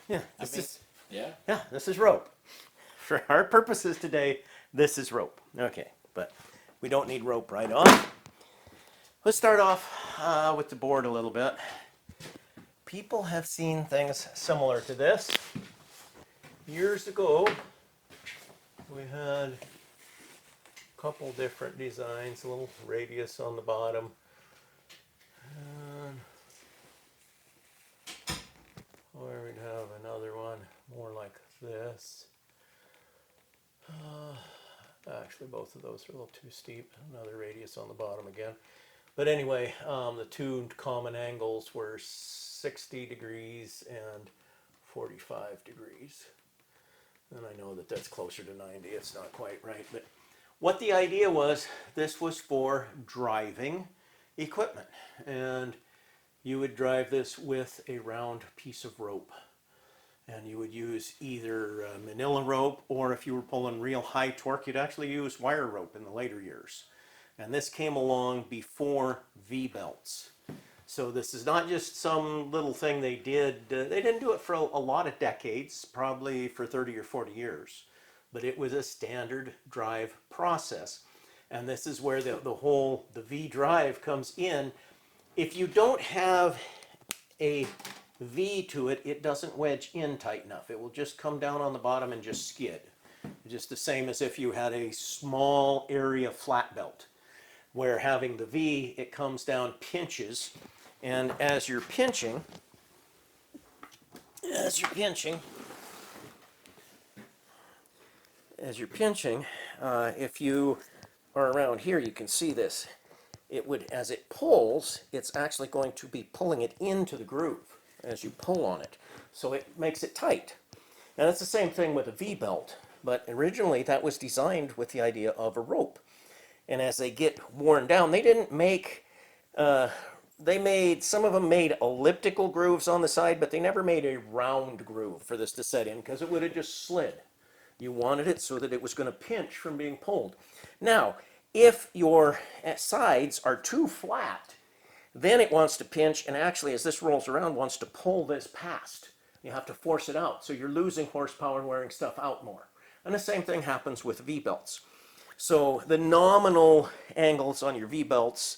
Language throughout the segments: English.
Yeah, this is rope. For our purposes today, this is rope. Okay, but we don't need rope right on. Let's start off with the board a little bit. People have seen things similar to this. Years ago, we had a couple different designs, a little radius on the bottom. And or we'd have another one more like this. Actually, both of those are a little too steep. Another radius on the bottom again. But anyway, the two common angles were 60 degrees and 45 degrees. And I know that that's closer to 90. It's not quite right. But what the idea was, this was for driving equipment. And you would drive this with a round piece of rope. And you would use either manila rope, or if you were pulling real high torque, you'd actually use wire rope in the later years. And this came along before V-belts. So this is not just some little thing they did. They didn't do it for a lot of decades, probably for 30 or 40 years. But it was a standard drive process. And this is where the V drive comes in. If you don't have a V to it, it doesn't wedge in tight enough. It will just come down on the bottom and just skid. Just the same as if you had a small area flat belt, where having the V, it comes down, pinches, and as you're pinching, if you are around here, you can see this. It would, as it pulls, it's actually going to be pulling it into the groove as you pull on it. So it makes it tight. And it's the same thing with a V-belt, but originally that was designed with the idea of a rope. And as they get worn down, they didn't make, some of them made elliptical grooves on the side, but they never made a round groove for this to set in, because it would have just slid. You wanted it so that it was going to pinch from being pulled. Now, if your sides are too flat, then it wants to pinch, and actually as this rolls around, wants to pull this past. You have to force it out, so you're losing horsepower and wearing stuff out more. And the same thing happens with V-belts. So the nominal angles on your V-belts,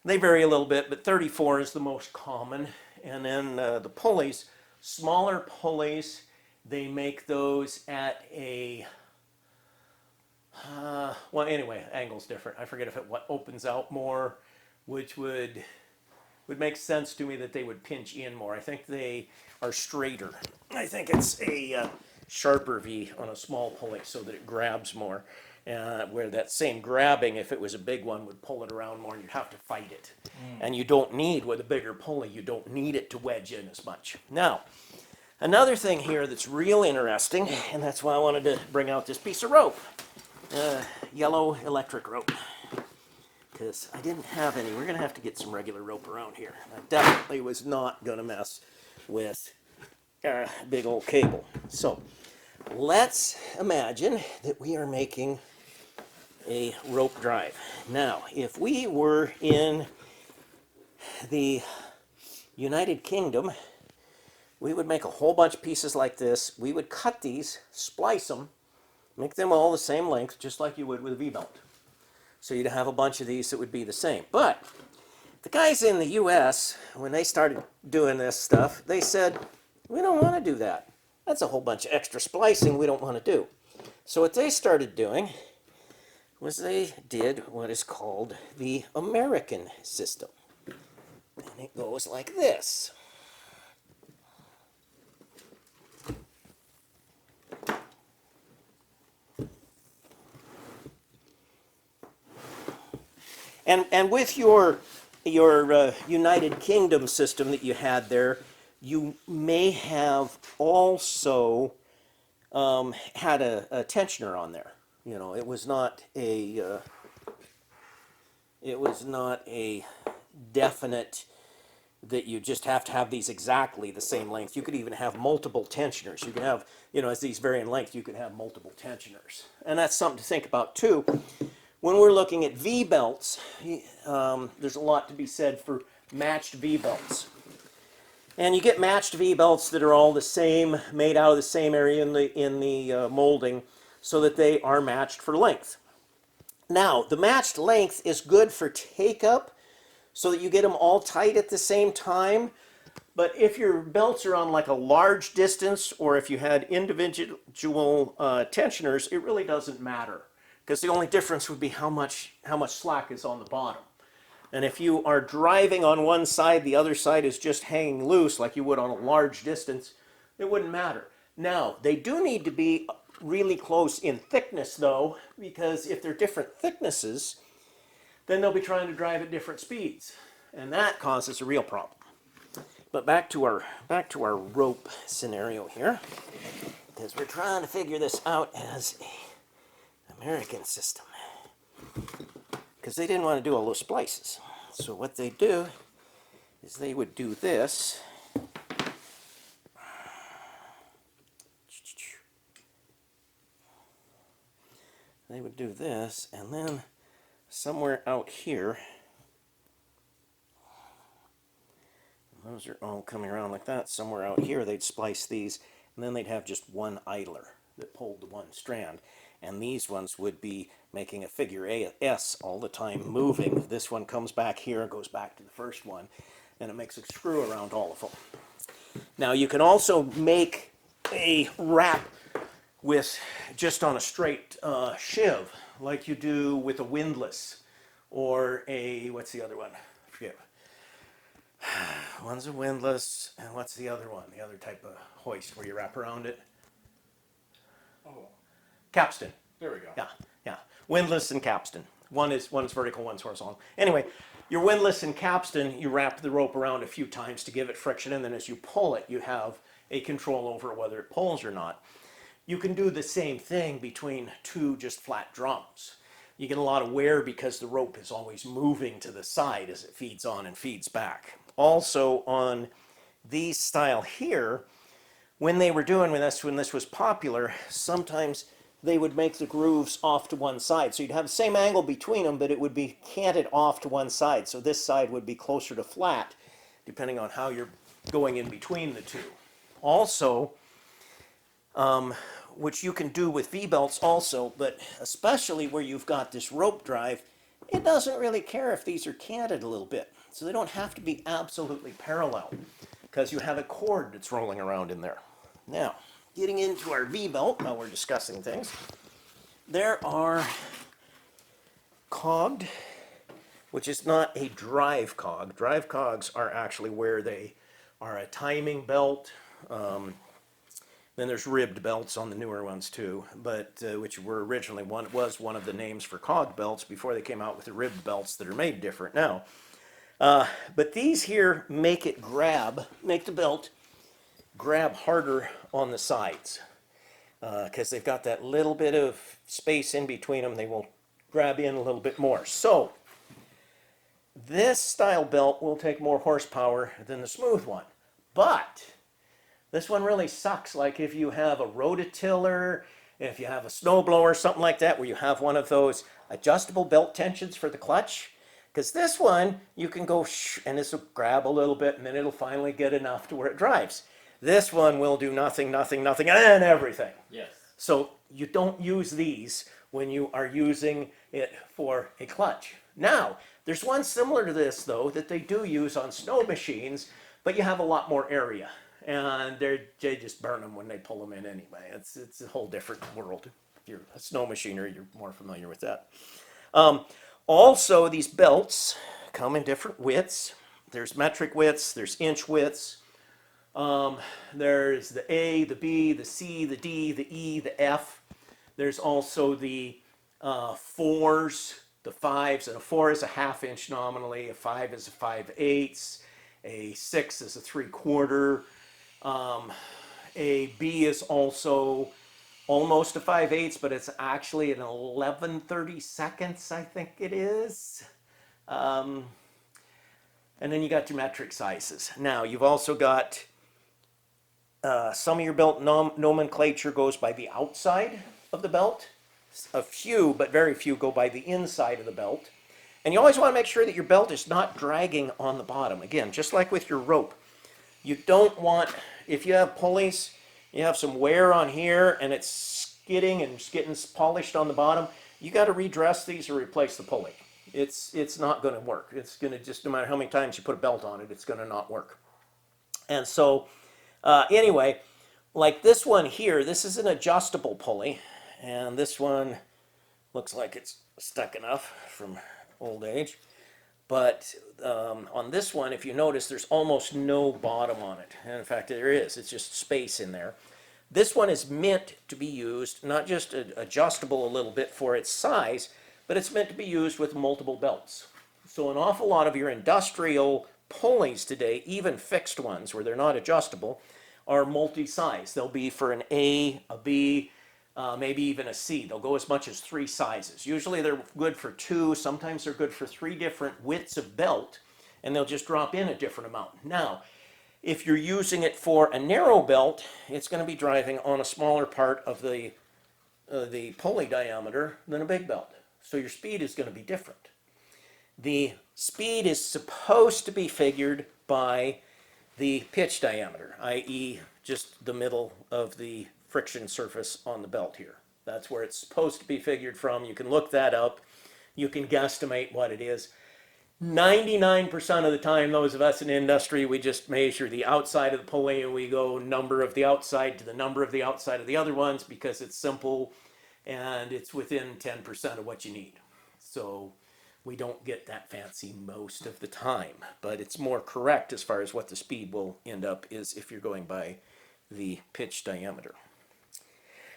they vary a little bit, but 34 is the most common. And then the pulleys, smaller pulleys, they make those at a, well anyway, angle's different. I forget if it opens out more, which would make sense to me that they would pinch in more. I think they are straighter. I think it's a sharper V on a small pulley so that it grabs more. Where that same grabbing, if it was a big one, would pull it around more and you'd have to fight it. And you don't need, with a bigger pulley, you don't need it to wedge in as much. Now, another thing here that's real interesting, and that's why I wanted to bring out this piece of rope. Yellow electric rope. Because I didn't have any. We're going to have to get some regular rope around here. I definitely was not going to mess with big old cable. So let's imagine that we are making a rope drive. Now, if we were in the United Kingdom, we would make a whole bunch of pieces like this. We would cut these, splice them, make them all the same length, just like you would with a V-belt. So you'd have a bunch of these that would be the same. But the guys in the US, when they started doing this stuff, they said, we don't want to do that. That's a whole bunch of extra splicing we don't want to do. So what they started doing was they did what is called the American system. And it goes like this. And with your United Kingdom system that you had there, you may have also had a tensioner on there. You know, it was not a definite that you just have to have these exactly the same length. You could even have multiple tensioners. You can have, you know, as these vary in length, you could have multiple tensioners. And that's something to think about too. When we're looking at V-belts, there's a lot to be said for matched V-belts. And you get matched V-belts that are all the same, made out of the same area in the molding, so that they are matched for length. Now, the matched length is good for take-up, so that you get them all tight at the same time. But if your belts are on like a large distance, or if you had individual tensioners, it really doesn't matter, because the only difference would be how much slack is on the bottom. And if you are driving on one side, the other side is just hanging loose like you would on a large distance, it wouldn't matter. Now, they do need to be really close in thickness though, because if they're different thicknesses, then they'll be trying to drive at different speeds. And that causes a real problem. But back to our rope scenario here, because we're trying to figure this out as an American system. Because they didn't want to do all those splices. So what they do is they would do this. They would do this, and then somewhere out here, those are all coming around like that, somewhere out here they'd splice these, and then they'd have just one idler that pulled the one strand. And these ones would be making a figure S all the time, moving. This one comes back here and goes back to the first one, and it makes a screw around all of them. Now you can also make a wrap with just on a straight shiv, like you do with a windlass, or a, what's the other one? I forget. One's a windlass, and what's the other one? The other type of hoist where you wrap around it? Oh. Capstan. There we go. Yeah. Windlass and capstan. One's vertical, one's horizontal. Anyway, your windlass and capstan, you wrap the rope around a few times to give it friction, and then as you pull it, you have a control over whether it pulls or not. You can do the same thing between two just flat drums. You get a lot of wear because the rope is always moving to the side as it feeds on and feeds back. Also on these style here, when they were doing this, when this was popular, sometimes they would make the grooves off to one side. So you'd have the same angle between them, but it would be canted off to one side. So this side would be closer to flat, depending on how you're going in between the two. Also, which you can do with V-belts also, but especially where you've got this rope drive, it doesn't really care if these are canted a little bit. So they don't have to be absolutely parallel, because you have a cord that's rolling around in there. Now, getting into our V-belt, while we're discussing things, there are cogged, which is not a drive cog. Drive cogs are actually where they are a timing belt. Then there's ribbed belts on the newer ones too, but which were originally was one of the names for cog belts before they came out with the ribbed belts that are made different now. But these here make the belt grab harder on the sides, because they've got that little bit of space in between them. They will grab in a little bit more. So this style belt will take more horsepower than the smooth one, but this one really sucks. Like if you have a rototiller, if you have a snowblower, something like that, where you have one of those adjustable belt tensions for the clutch, because this one you can go and this will grab a little bit, and then it'll finally get enough to where it drives. This one will do nothing, and everything. Yes. So you don't use these when you are using it for a clutch. Now, there's one similar to this though that they do use on snow machines, but you have a lot more area. And they just burn them when they pull them in anyway. It's a whole different world. If you're a snow machiner, you're more familiar with that. Also, these belts come in different widths. There's metric widths, there's inch widths. There's the A, the B, the C, the D, the E, the F. There's also the 4s, the 5s, and a 4 is a 1/2 inch nominally, a 5 is a 5/8, a 6 is a 3/4. A B is also almost a 5/8, but it's actually an 11/32, I think it is. And then you got your metric sizes. Now you've also got some of your belt nomenclature goes by the outside of the belt. A few, but very few, go by the inside of the belt. And you always want to make sure that your belt is not dragging on the bottom. Again, just like with your rope. You don't want, if you have pulleys, you have some wear on here and it's skidding and getting polished on the bottom, you got to redress these or replace the pulley. It's not going to work. It's going to just, no matter how many times you put a belt on it, it's going to not work. And so, anyway, like this one here, this is an adjustable pulley, and this one looks like it's stuck enough from old age. But on this one, if you notice, there's almost no bottom on it. And in fact, there is. It's just space in there. This one is meant to be used, not just adjustable a little bit for its size, but it's meant to be used with multiple belts. So an awful lot of your industrial pulleys today, even fixed ones where they're not adjustable, are multi-size. They'll be for an A, a B, maybe even a C. They'll go as much as 3 sizes. Usually they're good for 2, sometimes they're good for 3 different widths of belt, and they'll just drop in a different amount. Now, if you're using it for a narrow belt, it's going to be driving on a smaller part of the pulley diameter than a big belt. So your speed is going to be different. The speed is supposed to be figured by the pitch diameter, i.e. just the middle of the friction surface on the belt here. That's where it's supposed to be figured from. You can look that up. You can guesstimate what it is. 99% of the time, those of us in industry, we just measure the outside of the pulley and we go number of the outside to the number of the outside of the other ones because it's simple and it's within 10% of what you need. So we don't get that fancy most of the time, but it's more correct as far as what the speed will end up is if you're going by the pitch diameter.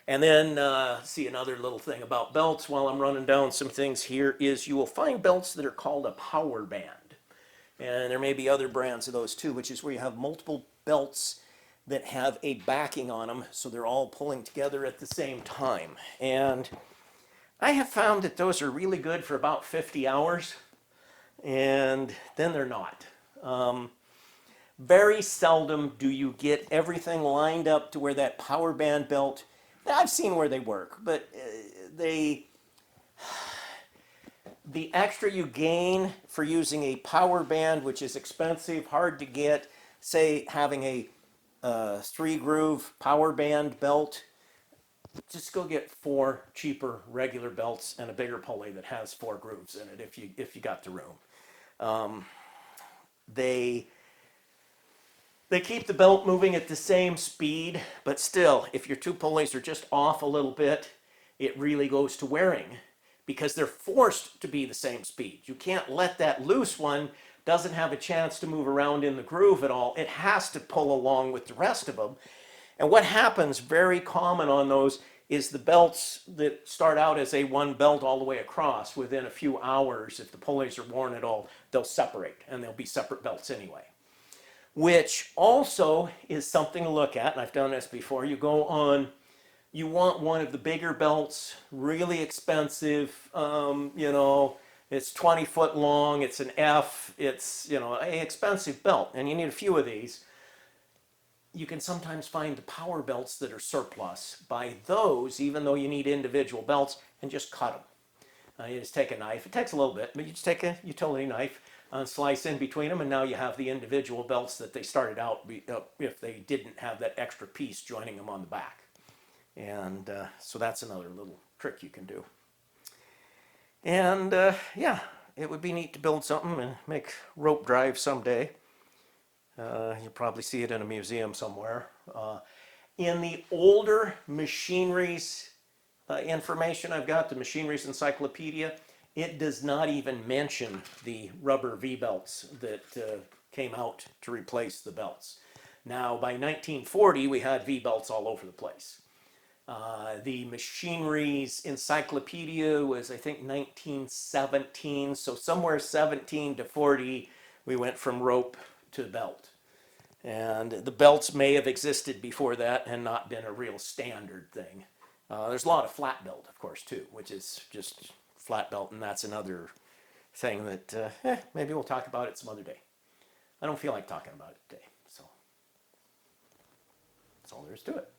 And then, see, another little thing about belts while I'm running down some things here is you will find belts that are called a power band. And there may be other brands of those too, which is where you have multiple belts that have a backing on them, so they're all pulling together at the same time. And I have found that those are really good for about 50 hours, and then they're not. Very seldom do you get everything lined up to where that power band belt, I've seen where they work, but the extra you gain for using a power band, which is expensive, hard to get, say having a 3-groove power band belt, just go get 4 cheaper regular belts and a bigger pulley that has 4 grooves in it if you got the room. They keep the belt moving at the same speed, but still, if your 2 pulleys are just off a little bit, it really goes to wearing because they're forced to be the same speed. You can't let that loose one, doesn't have a chance to move around in the groove at all. It has to pull along with the rest of them. And what happens very common on those is the belts that start out as a 1 belt all the way across, within a few hours, if the pulleys are worn at all, they'll separate, and they'll be separate belts anyway. Which also is something to look at, and I've done this before. You want one of the bigger belts, really expensive, it's 20 foot long, it's an F, it's, an expensive belt, and you need a few of these. You can sometimes find the power belts that are surplus. Buy those, even though you need individual belts, and just cut them. You just take a knife. It takes a little bit, but you just take a utility knife, slice in between them, and now you have the individual belts that they started out if they didn't have that extra piece joining them on the back. And so that's another little trick you can do. And yeah, it would be neat to build something and make rope drive someday. You'll probably see it in a museum somewhere. In the older machineries information I've got, the Machinery's Encyclopedia, it does not even mention the rubber V-belts that came out to replace the belts. Now, by 1940, we had V-belts all over the place. The Machinery's Encyclopedia was, I think, 1917, so somewhere 17 to 40, we went from rope to belt. And the belts may have existed before that and not been a real standard thing. There's a lot of flat belt, of course, too, which is just flat belt, and that's another thing that maybe we'll talk about it some other day. I don't feel like talking about it today, so that's all there is to it.